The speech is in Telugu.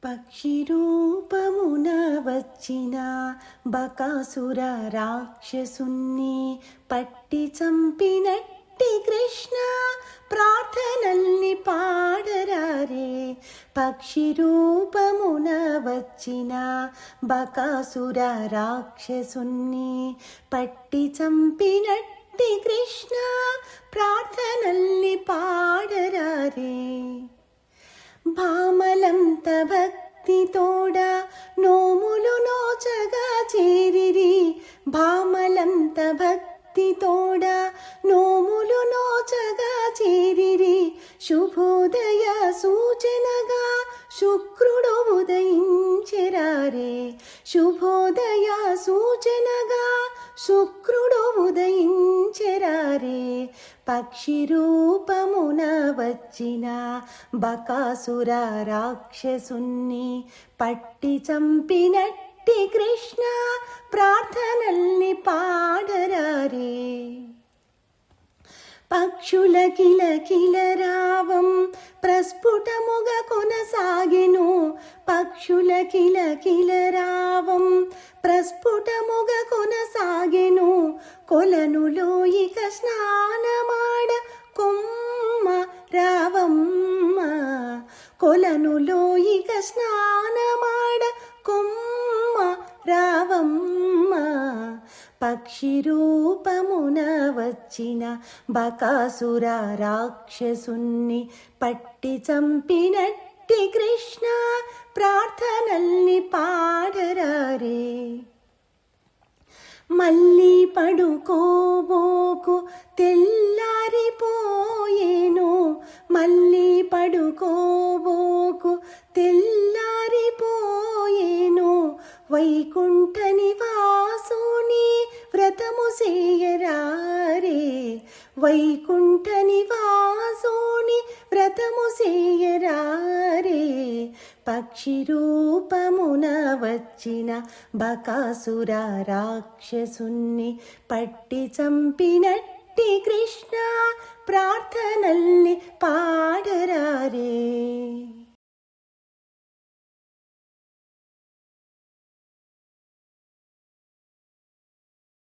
పక్షి రూపమున వచ్చిన బకాసుర రాక్షసుని పట్టి చంపినట్టి కృష్ణ ప్రార్థనల్ని పాడరారే. పక్షి రూపమున వచ్చిన బకాసుర రాక్షసుని పట్టి చంపినట్టి కృష్ణ ప్రార్థనల్ని పాడరారే. భామలంత భక్తి తోడ నోములు నోచగా చేరిరి. భామలంత భక్తి తోడ నోములు నోచగా చేరిరి. శుభోదయ సూచనగా శుక్రుడు ఉదయించెరారే. శుభోదయ సూచనగా శుక్రుడు ఉదయించెరారే. పక్షి రూపమున వచ్చిన బకాసుర రాక్షసుని పట్టి చంపినట్టి కృష్ణ ప్రార్థనల్ని పాడరారే. పక్షుల కిలకిల రావం ప్రస్ఫుటముగా కొనసాగెను. పక్షుల కిలకిల రావం ప్రస్ఫుటముగా కొనసాగెను. కొలనులో ఇక స్నానమాడ కొమ్మ రావమ్మ. కొలనులో ఇక స్నానమాడ కొమ్మ రావమ్మ. పక్షి రూపమున వచ్చిన బకాసుర రాక్షసుని పట్టి చంపినట్టి కృష్ణ ప్రార్థనల్ని పాడరారే. మళ్ళీ పడుకోబోకు తెల్లారిపోయేను. మళ్ళీ పడుకోబోకు తెల్లారిపోయేను. వైకుంఠ నివాసుని వ్రతము చేయరారే. వైకుంఠ నివాసుని వ్రతము చేయరారే. పక్షి రూపమున వచ్చిన బకాసుర రాక్షసుని పట్టి చంపినట్టి కృష్ణ ప్రార్థనల్